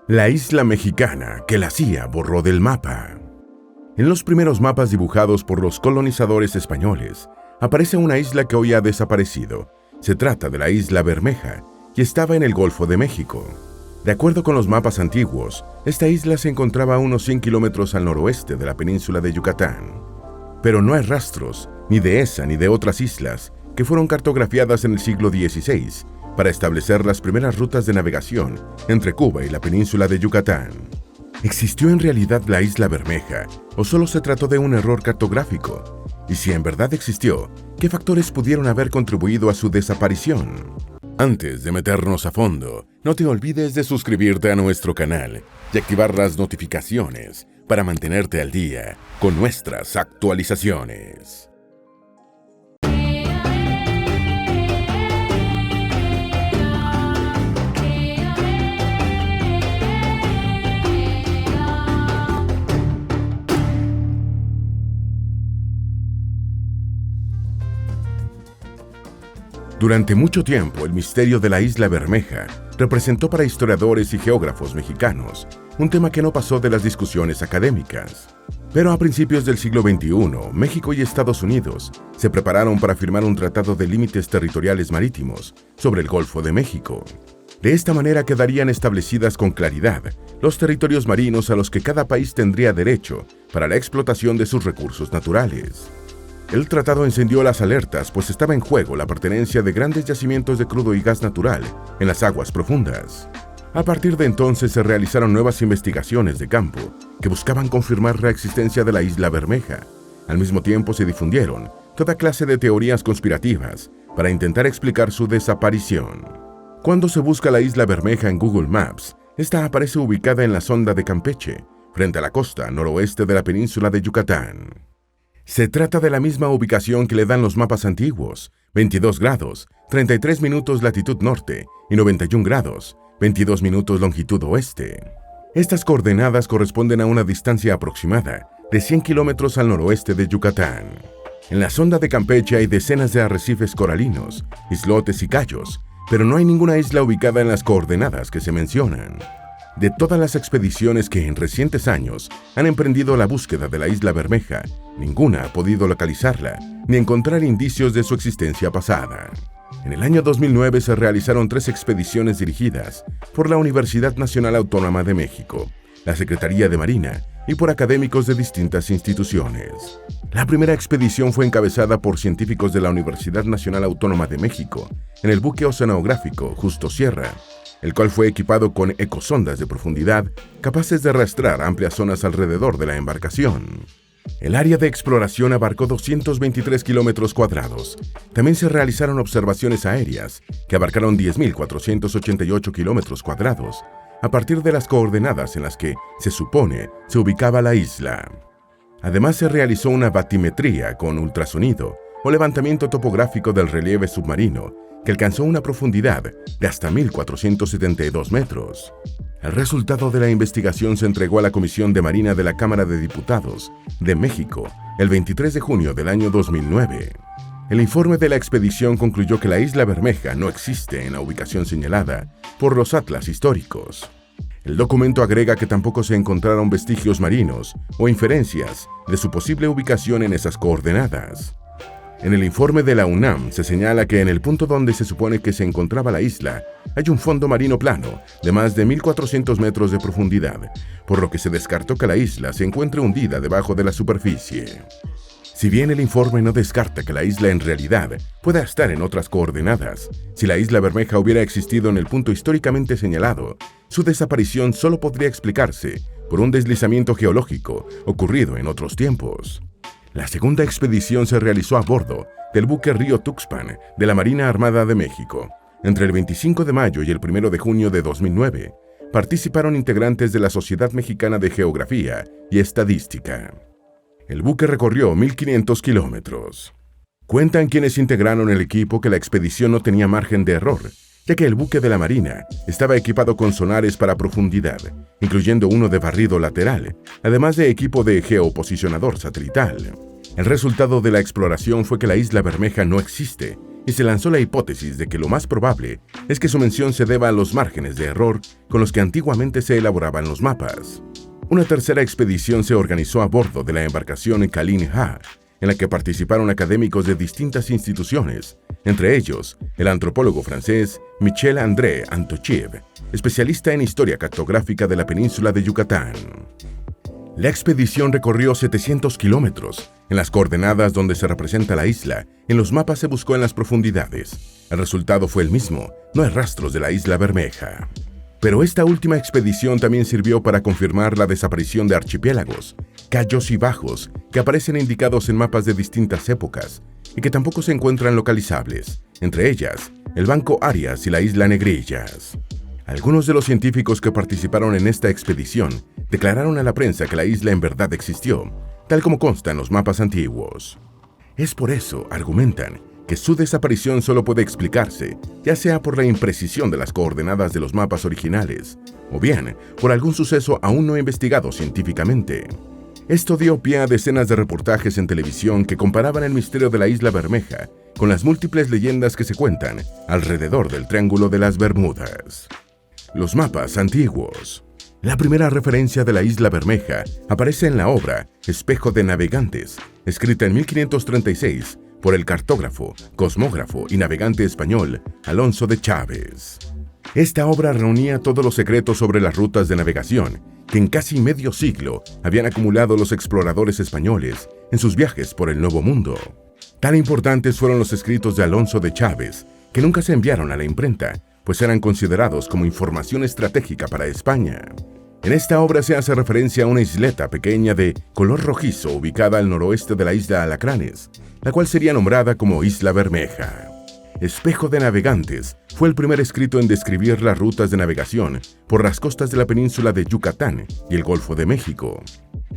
La isla mexicana que la CIA borró del mapa. En los primeros mapas dibujados por los colonizadores españoles, aparece una isla que hoy ha desaparecido. Se trata de la Isla Bermeja, que estaba en el Golfo de México. De acuerdo con los mapas antiguos, esta isla se encontraba a unos 100 kilómetros al noroeste de la península de Yucatán. Pero no hay rastros, ni de esa ni de otras islas, que fueron cartografiadas en el siglo XVI, para establecer las primeras rutas de navegación entre Cuba y la península de Yucatán. ¿Existió en realidad la Isla Bermeja o solo se trató de un error cartográfico? Y si en verdad existió, ¿qué factores pudieron haber contribuido a su desaparición? Antes de meternos a fondo, no te olvides de suscribirte a nuestro canal y activar las notificaciones para mantenerte al día con nuestras actualizaciones. Durante mucho tiempo, el misterio de la Isla Bermeja representó para historiadores y geógrafos mexicanos un tema que no pasó de las discusiones académicas. Pero a principios del siglo XXI, México y Estados Unidos se prepararon para firmar un tratado de límites territoriales marítimos sobre el Golfo de México. De esta manera quedarían establecidas con claridad los territorios marinos a los que cada país tendría derecho para la explotación de sus recursos naturales. El tratado encendió las alertas, pues estaba en juego la pertenencia de grandes yacimientos de crudo y gas natural en las aguas profundas. A partir de entonces se realizaron nuevas investigaciones de campo que buscaban confirmar la existencia de la Isla Bermeja. Al mismo tiempo se difundieron toda clase de teorías conspirativas para intentar explicar su desaparición. Cuando se busca la Isla Bermeja en Google Maps, esta aparece ubicada en la sonda de Campeche, frente a la costa noroeste de la península de Yucatán. Se trata de la misma ubicación que le dan los mapas antiguos: 22 grados, 33 minutos latitud norte y 91 grados, 22 minutos longitud oeste. Estas coordenadas corresponden a una distancia aproximada de 100 kilómetros al noroeste de Yucatán. En la sonda de Campeche hay decenas de arrecifes coralinos, islotes y cayos, pero no hay ninguna isla ubicada en las coordenadas que se mencionan. De todas las expediciones que en recientes años han emprendido la búsqueda de la Isla Bermeja, ninguna ha podido localizarla ni encontrar indicios de su existencia pasada. En el año 2009 se realizaron 3 expediciones dirigidas por la Universidad Nacional Autónoma de México, la Secretaría de Marina y por académicos de distintas instituciones. La primera expedición fue encabezada por científicos de la Universidad Nacional Autónoma de México en el buque oceanográfico Justo Sierra, el cual fue equipado con ecosondas de profundidad capaces de rastrear amplias zonas alrededor de la embarcación. El área de exploración abarcó 223 kilómetros cuadrados. También se realizaron observaciones aéreas que abarcaron 10.488 kilómetros cuadrados, a partir de las coordenadas en las que se supone se ubicaba la isla. Además se realizó una batimetría con ultrasonido o levantamiento topográfico del relieve submarino, que alcanzó una profundidad de hasta 1.472 metros. El resultado de la investigación se entregó a la Comisión de Marina de la Cámara de Diputados de México el 23 de junio del año 2009. El informe de la expedición concluyó que la Isla Bermeja no existe en la ubicación señalada por los atlas históricos. El documento agrega que tampoco se encontraron vestigios marinos o inferencias de su posible ubicación en esas coordenadas. En el informe de la UNAM se señala que en el punto donde se supone que se encontraba la isla hay un fondo marino plano de más de 1.400 metros de profundidad, por lo que se descartó que la isla se encuentre hundida debajo de la superficie. Si bien el informe no descarta que la isla en realidad pueda estar en otras coordenadas, si la Isla Bermeja hubiera existido en el punto históricamente señalado, su desaparición solo podría explicarse por un deslizamiento geológico ocurrido en otros tiempos. La segunda expedición se realizó a bordo del buque Río Tuxpan de la Marina Armada de México. Entre el 25 de mayo y el 1 de junio de 2009, participaron integrantes de la Sociedad Mexicana de Geografía y Estadística. El buque recorrió 1.500 kilómetros. Cuentan quienes integraron el equipo que la expedición no tenía margen de error, ya que el buque de la Marina estaba equipado con sonares para profundidad, incluyendo uno de barrido lateral, además de equipo de geoposicionador satelital. El resultado de la exploración fue que la Isla Bermeja no existe y se lanzó la hipótesis de que lo más probable es que su mención se deba a los márgenes de error con los que antiguamente se elaboraban los mapas. Una tercera expedición se organizó a bordo de la embarcación Kalin Ha, en la que participaron académicos de distintas instituciones, entre ellos el antropólogo francés Michel-André Antochiv, especialista en historia cartográfica de la península de Yucatán. La expedición recorrió 700 kilómetros. En las coordenadas donde se representa la isla, en los mapas se buscó en las profundidades. El resultado fue el mismo, no hay rastros de la isla Bermeja. Pero esta última expedición también sirvió para confirmar la desaparición de archipiélagos, cayos y bajos que aparecen indicados en mapas de distintas épocas y que tampoco se encuentran localizables, entre ellas el Banco Arias y la isla Negrillas. Algunos de los científicos que participaron en esta expedición declararon a la prensa que la isla en verdad existió, tal como consta en los mapas antiguos. Es por eso, argumentan, que su desaparición solo puede explicarse, ya sea por la imprecisión de las coordenadas de los mapas originales, o bien por algún suceso aún no investigado científicamente. Esto dio pie a decenas de reportajes en televisión que comparaban el misterio de la isla Bermeja con las múltiples leyendas que se cuentan alrededor del Triángulo de las Bermudas. Los mapas antiguos. La primera referencia de la isla Bermeja aparece en la obra Espejo de Navegantes, escrita en 1536 por el cartógrafo, cosmógrafo y navegante español Alonso de Chaves. Esta obra reunía todos los secretos sobre las rutas de navegación que en casi medio siglo habían acumulado los exploradores españoles en sus viajes por el Nuevo Mundo. Tan importantes fueron los escritos de Alonso de Chaves que nunca se enviaron a la imprenta, pues eran considerados como información estratégica para España. En esta obra se hace referencia a una isleta pequeña de color rojizo ubicada al noroeste de la isla Alacranes, la cual sería nombrada como Isla Bermeja. Espejo de Navegantes fue el primer escrito en describir las rutas de navegación por las costas de la península de Yucatán y el Golfo de México.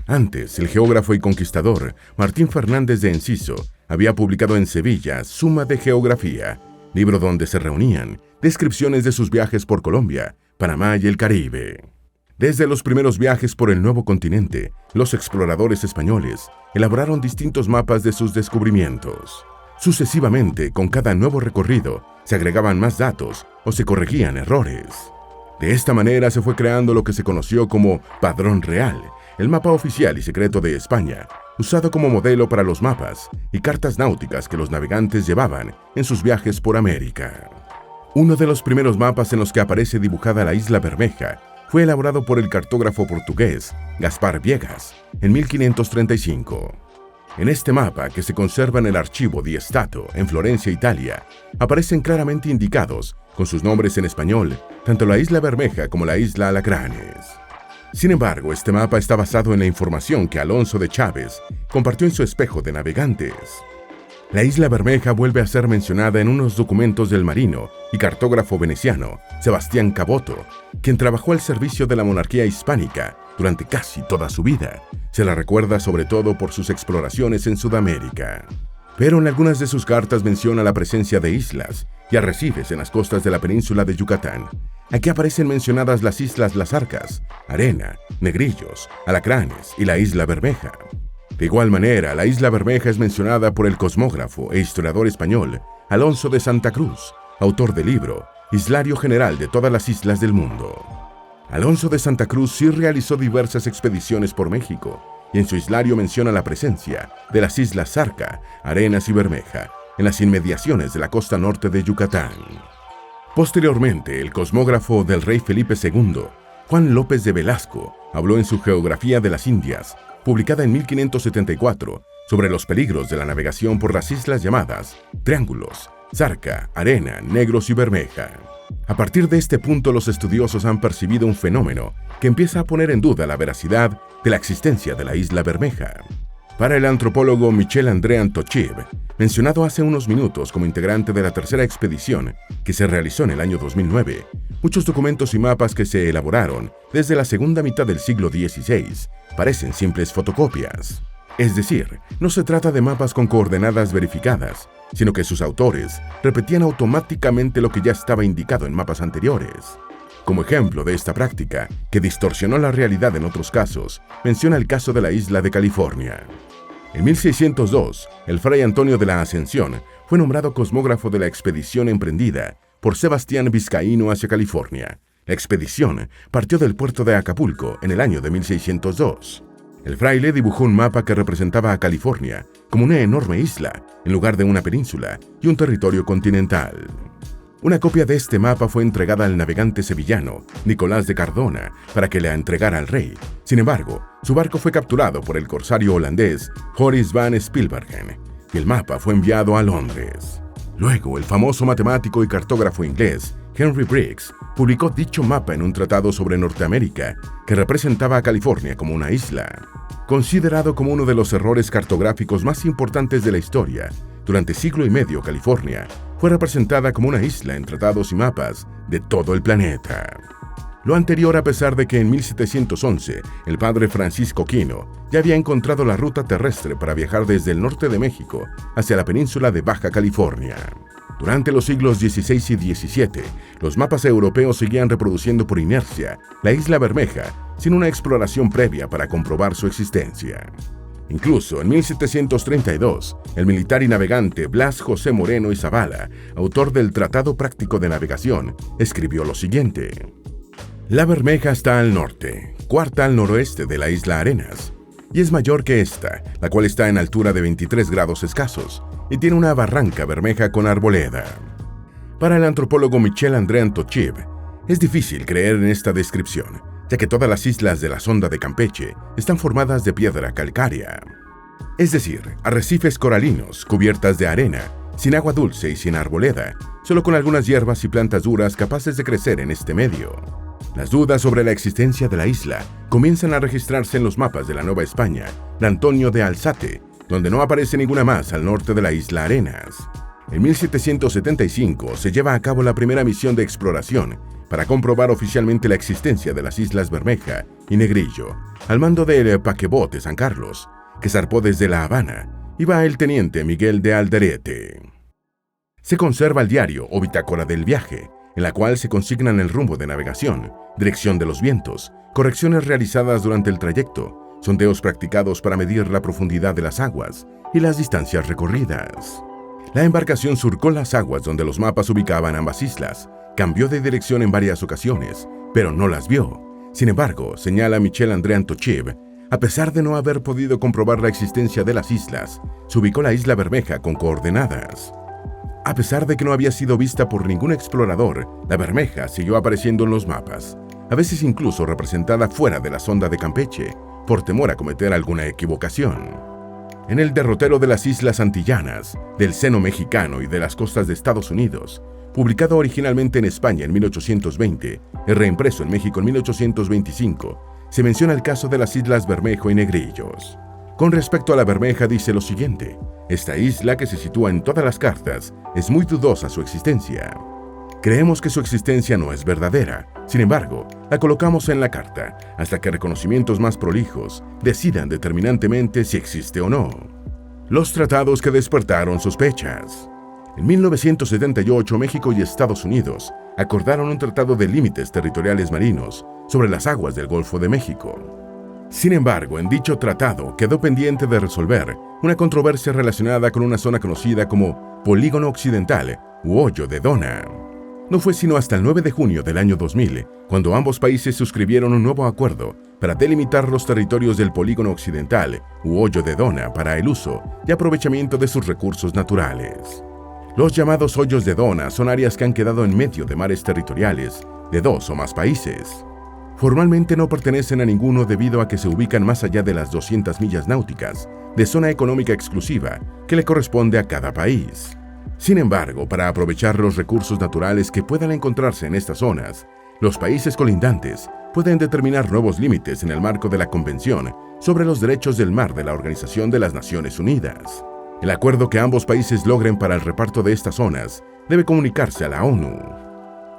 Antes, el geógrafo y conquistador Martín Fernández de Enciso había publicado en Sevilla Suma de Geografía, libro donde se reunían descripciones de sus viajes por Colombia, Panamá y el Caribe. Desde los primeros viajes por el nuevo continente, los exploradores españoles elaboraron distintos mapas de sus descubrimientos. Sucesivamente, con cada nuevo recorrido, se agregaban más datos o se corregían errores. De esta manera se fue creando lo que se conoció como Padrón Real, el mapa oficial y secreto de España, usado como modelo para los mapas y cartas náuticas que los navegantes llevaban en sus viajes por América. Uno de los primeros mapas en los que aparece dibujada la isla Bermeja fue elaborado por el cartógrafo portugués Gaspar Viegas en 1535. En este mapa, que se conserva en el Archivo di Stato en Florencia, Italia, aparecen claramente indicados, con sus nombres en español, tanto la isla Bermeja como la isla Alacranes. Sin embargo, este mapa está basado en la información que Alonso de Chaves compartió en su Espejo de Navegantes. La isla Bermeja vuelve a ser mencionada en unos documentos del marino y cartógrafo veneciano Sebastián Caboto, quien trabajó al servicio de la monarquía hispánica durante casi toda su vida. Se la recuerda sobre todo por sus exploraciones en Sudamérica. Pero en algunas de sus cartas menciona la presencia de islas y arrecifes en las costas de la península de Yucatán. Aquí aparecen mencionadas las islas Las Arcas, Arena, Negrillos, Alacranes y la isla Bermeja. De igual manera, la isla Bermeja es mencionada por el cosmógrafo e historiador español Alonso de Santa Cruz, autor del libro Islario General de todas las islas del mundo. Alonso de Santa Cruz sí realizó diversas expediciones por México y en su islario menciona la presencia de las islas Zarca, Arenas y Bermeja en las inmediaciones de la costa norte de Yucatán. Posteriormente, el cosmógrafo del rey Felipe II, Juan López de Velasco, habló en su Geografía de las Indias, publicada en 1574, sobre los peligros de la navegación por las islas llamadas Triángulos, Zarca, Arena, Negros y Bermeja. A partir de este punto, los estudiosos han percibido un fenómeno que empieza a poner en duda la veracidad de la existencia de la isla Bermeja. Para el antropólogo Michel-André Antochiv, mencionado hace unos minutos como integrante de la tercera expedición que se realizó en el año 2009, muchos documentos y mapas que se elaboraron desde la segunda mitad del siglo XVI parecen simples fotocopias. Es decir, no se trata de mapas con coordenadas verificadas, sino que sus autores repetían automáticamente lo que ya estaba indicado en mapas anteriores. Como ejemplo de esta práctica, que distorsionó la realidad en otros casos, menciona el caso de la isla de California. En 1602, el fray Antonio de la Ascensión fue nombrado cosmógrafo de la expedición emprendida por Sebastián Vizcaíno hacia California. La expedición partió del puerto de Acapulco en el año de 1602. El fraile dibujó un mapa que representaba a California como una enorme isla, en lugar de una península y un territorio continental. Una copia de este mapa fue entregada al navegante sevillano Nicolás de Cardona para que la entregara al rey. Sin embargo, su barco fue capturado por el corsario holandés Joris van Spilbergen y el mapa fue enviado a Londres. Luego, el famoso matemático y cartógrafo inglés Henry Briggs publicó dicho mapa en un tratado sobre Norteamérica que representaba a California como una isla. Considerado como uno de los errores cartográficos más importantes de la historia, durante siglo y medio California fue representada como una isla en tratados y mapas de todo el planeta. Lo anterior a pesar de que en 1711 el padre Francisco Quino ya había encontrado la ruta terrestre para viajar desde el norte de México hacia la península de Baja California. Durante los siglos XVI y XVII, los mapas europeos seguían reproduciendo por inercia la isla Bermeja sin una exploración previa para comprobar su existencia. Incluso en 1732, el militar y navegante Blas José Moreno y Zavala, autor del Tratado Práctico de Navegación, escribió lo siguiente: La Bermeja está al norte, cuarta al noroeste de la isla Arenas, y es mayor que esta, la cual está en altura de 23 grados escasos, y tiene una barranca bermeja con arboleda. Para el antropólogo Michel-André Antochiv, es difícil creer en esta descripción, ya que todas las islas de la sonda de Campeche están formadas de piedra calcárea. Es decir, arrecifes coralinos cubiertas de arena, sin agua dulce y sin arboleda, solo con algunas hierbas y plantas duras capaces de crecer en este medio. Las dudas sobre la existencia de la isla comienzan a registrarse en los mapas de la Nueva España de Antonio de Alzate, donde no aparece ninguna más al norte de la isla Arenas. En 1775 se lleva a cabo la primera misión de exploración para comprobar oficialmente la existencia de las islas Bermeja y Negrillo, al mando del paquebote San Carlos, que zarpó desde La Habana. Iba el teniente Miguel de Alderete. Se conserva el diario o bitácora del viaje, en la cual se consignan el rumbo de navegación, dirección de los vientos, correcciones realizadas durante el trayecto, sondeos practicados para medir la profundidad de las aguas y las distancias recorridas. La embarcación surcó las aguas donde los mapas ubicaban ambas islas, cambió de dirección en varias ocasiones, pero no las vio. Sin embargo, señala Michel-André Antochiv, a pesar de no haber podido comprobar la existencia de las islas, se ubicó la isla Bermeja con coordenadas. A pesar de que no había sido vista por ningún explorador, la Bermeja siguió apareciendo en los mapas, a veces incluso representada fuera de la sonda de Campeche, por temor a cometer alguna equivocación. En el derrotero de las Islas Antillanas, del Seno Mexicano y de las costas de Estados Unidos, publicado originalmente en España en 1820 y reimpreso en México en 1825, se menciona el caso de las Islas Bermejo y Negrillos. Con respecto a la Bermeja dice lo siguiente: esta isla, que se sitúa en todas las cartas, es muy dudosa su existencia. Creemos que su existencia no es verdadera, sin embargo, la colocamos en la carta hasta que reconocimientos más prolijos decidan determinantemente si existe o no. Los tratados que despertaron sospechas. En 1978, México y Estados Unidos acordaron un tratado de límites territoriales marinos sobre las aguas del Golfo de México. Sin embargo, en dicho tratado quedó pendiente de resolver una controversia relacionada con una zona conocida como Polígono Occidental u Hoyo de Dona. No fue sino hasta el 9 de junio del año 2000 cuando ambos países suscribieron un nuevo acuerdo para delimitar los territorios del Polígono Occidental u Hoyo de Dona para el uso y aprovechamiento de sus recursos naturales. Los llamados hoyos de Dona son áreas que han quedado en medio de mares territoriales de dos o más países. Formalmente no pertenecen a ninguno debido a que se ubican más allá de las 200 millas náuticas de zona económica exclusiva que le corresponde a cada país. Sin embargo, para aprovechar los recursos naturales que puedan encontrarse en estas zonas, los países colindantes pueden determinar nuevos límites en el marco de la Convención sobre los Derechos del Mar de la Organización de las Naciones Unidas. El acuerdo que ambos países logren para el reparto de estas zonas debe comunicarse a la ONU.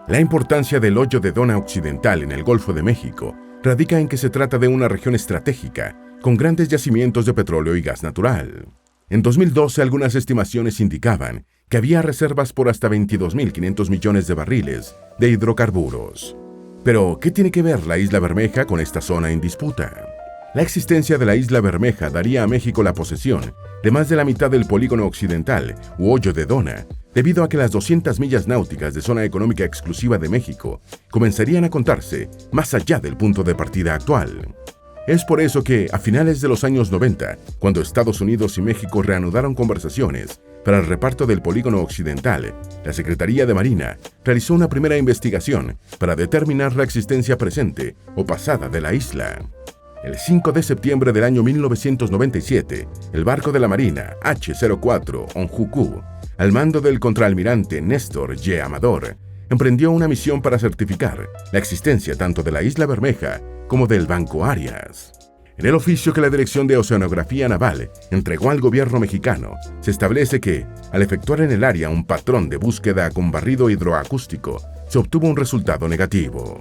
La importancia del hoyo de Dona Occidental en el Golfo de México radica en que se trata de una región estratégica con grandes yacimientos de petróleo y gas natural. En 2012, algunas estimaciones indicaban que había reservas por hasta 22.500 millones de barriles de hidrocarburos. Pero, ¿qué tiene que ver la Isla Bermeja con esta zona en disputa? La existencia de la Isla Bermeja daría a México la posesión de más de la mitad del polígono occidental u hoyo de Dona, debido a que las 200 millas náuticas de zona económica exclusiva de México comenzarían a contarse más allá del punto de partida actual. Es por eso que, a finales de los años 90, cuando Estados Unidos y México reanudaron conversaciones para el reparto del polígono occidental, la Secretaría de Marina realizó una primera investigación para determinar la existencia presente o pasada de la isla. El 5 de septiembre del año 1997, el barco de la Marina H-04 Onjuku, al mando del contraalmirante Néstor Y. Amador, emprendió una misión para certificar la existencia tanto de la Isla Bermeja como del Banco Arias. En el oficio que la Dirección de Oceanografía Naval entregó al gobierno mexicano, se establece que, al efectuar en el área un patrón de búsqueda con barrido hidroacústico, se obtuvo un resultado negativo.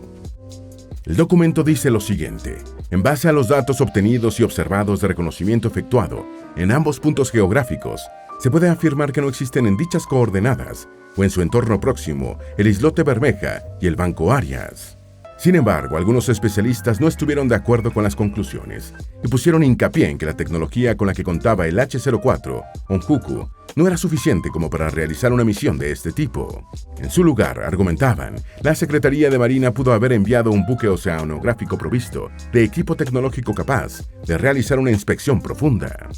El documento dice lo siguiente: en base a los datos obtenidos y observados de reconocimiento efectuado en ambos puntos geográficos, se puede afirmar que no existen en dichas coordenadas o en su entorno próximo el islote Bermeja y el Banco Arias. Sin embargo, algunos especialistas no estuvieron de acuerdo con las conclusiones y pusieron hincapié en que la tecnología con la que contaba el H-04 Onjuku no era suficiente como para realizar una misión de este tipo. En su lugar, argumentaban, la Secretaría de Marina pudo haber enviado un buque oceanográfico provisto de equipo tecnológico capaz de realizar una inspección profunda.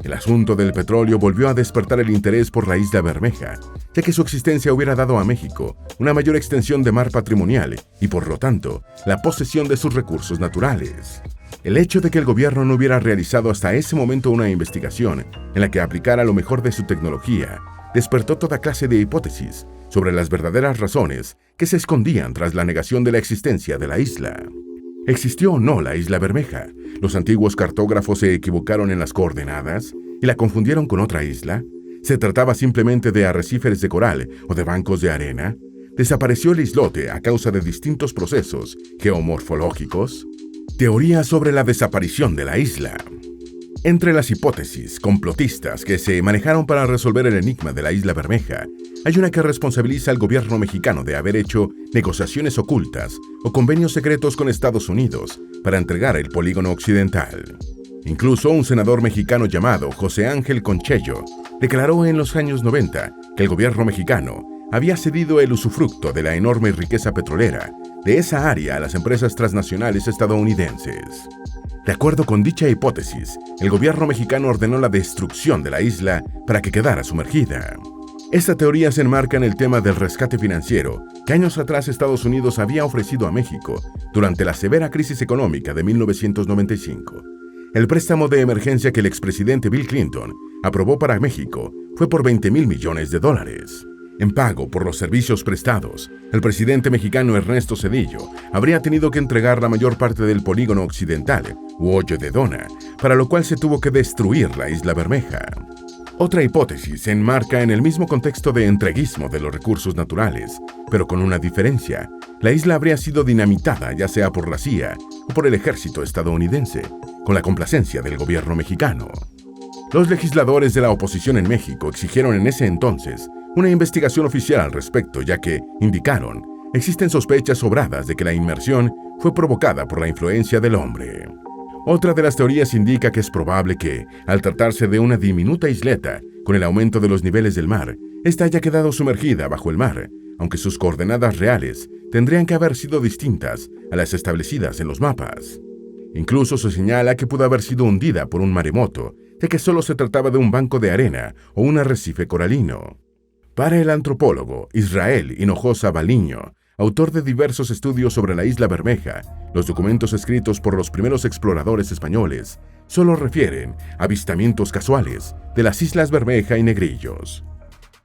El asunto del petróleo volvió a despertar el interés por la Isla Bermeja, ya que su existencia hubiera dado a México una mayor extensión de mar patrimonial y, por lo tanto, la posesión de sus recursos naturales. El hecho de que el gobierno no hubiera realizado hasta ese momento una investigación en la que aplicara lo mejor de su tecnología despertó toda clase de hipótesis sobre las verdaderas razones que se escondían tras la negación de la existencia de la isla. ¿Existió o no la Isla Bermeja? ¿Los antiguos cartógrafos se equivocaron en las coordenadas y la confundieron con otra isla? ¿Se trataba simplemente de arrecifes de coral o de bancos de arena? ¿Desapareció el islote a causa de distintos procesos geomorfológicos? Teoría sobre la desaparición de la isla. Entre las hipótesis complotistas que se manejaron para resolver el enigma de la Isla Bermeja, hay una que responsabiliza al gobierno mexicano de haber hecho negociaciones ocultas o convenios secretos con Estados Unidos para entregar el polígono occidental. Incluso un senador mexicano llamado José Ángel Conchello declaró en los años 90 que el gobierno mexicano había cedido el usufructo de la enorme riqueza petrolera de esa área a las empresas transnacionales estadounidenses. De acuerdo con dicha hipótesis, el gobierno mexicano ordenó la destrucción de la isla para que quedara sumergida. Esta teoría se enmarca en el tema del rescate financiero que años atrás Estados Unidos había ofrecido a México durante la severa crisis económica de 1995. El préstamo de emergencia que el expresidente Bill Clinton aprobó para México fue por $20,000 millones. En pago por los servicios prestados, el presidente mexicano Ernesto Zedillo habría tenido que entregar la mayor parte del polígono occidental, u hoyo de Dona, para lo cual se tuvo que destruir la Isla Bermeja. Otra hipótesis se enmarca en el mismo contexto de entreguismo de los recursos naturales, pero con una diferencia. La isla habría sido dinamitada ya sea por la CIA o por el ejército estadounidense, con la complacencia del gobierno mexicano. Los legisladores de la oposición en México exigieron en ese entonces una investigación oficial al respecto, ya que, indicaron, existen sospechas sobradas de que la inmersión fue provocada por la influencia del hombre. Otra de las teorías indica que es probable que, al tratarse de una diminuta isleta, con el aumento de los niveles del mar, ésta haya quedado sumergida bajo el mar, aunque sus coordenadas reales tendrían que haber sido distintas a las establecidas en los mapas. Incluso se señala que pudo haber sido hundida por un maremoto, ya que solo se trataba de un banco de arena o un arrecife coralino. Para el antropólogo Israel Hinojosa Baliño, autor de diversos estudios sobre la Isla Bermeja, los documentos escritos por los primeros exploradores españoles solo refieren a avistamientos casuales de las Islas Bermeja y Negrillos.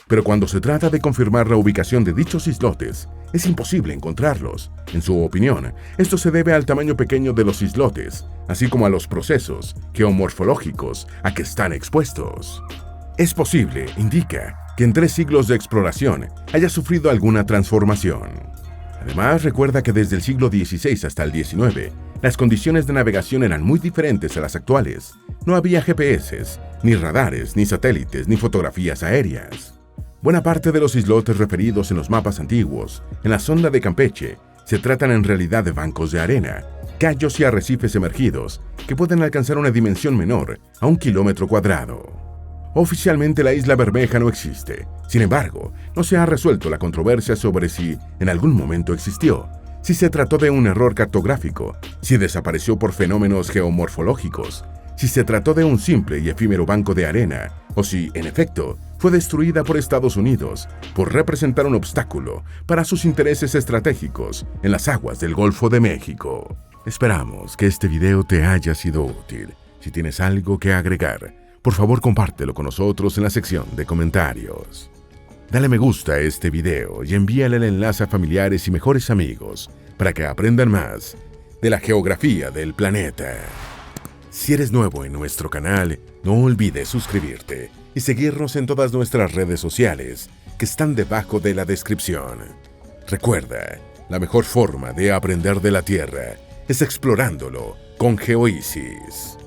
Pero cuando se trata de confirmar la ubicación de dichos islotes, es imposible encontrarlos. En su opinión, esto se debe al tamaño pequeño de los islotes, así como a los procesos geomorfológicos a que están expuestos. Es posible, indica, que en 3 siglos de exploración haya sufrido alguna transformación. Además, recuerda que desde el siglo XVI hasta el XIX, las condiciones de navegación eran muy diferentes a las actuales. No había GPS, ni radares, ni satélites, ni fotografías aéreas. Buena parte de los islotes referidos en los mapas antiguos, en la sonda de Campeche, se tratan en realidad de bancos de arena, cayos y arrecifes emergidos que pueden alcanzar una dimensión menor a 1 kilómetro cuadrado. Oficialmente la Isla Bermeja no existe. Sin embargo, no se ha resuelto la controversia sobre si en algún momento existió, si se trató de un error cartográfico, si desapareció por fenómenos geomorfológicos, si se trató de un simple y efímero banco de arena, o si, en efecto, fue destruida por Estados Unidos por representar un obstáculo para sus intereses estratégicos en las aguas del Golfo de México. Esperamos que este video te haya sido útil. Si tienes algo que agregar, por favor compártelo con nosotros en la sección de comentarios. Dale me gusta a este video y envíale el enlace a familiares y mejores amigos para que aprendan más de la geografía del planeta. Si eres nuevo en nuestro canal, no olvides suscribirte y seguirnos en todas nuestras redes sociales que están debajo de la descripción. Recuerda, la mejor forma de aprender de la Tierra es explorándolo con GeoEasy's.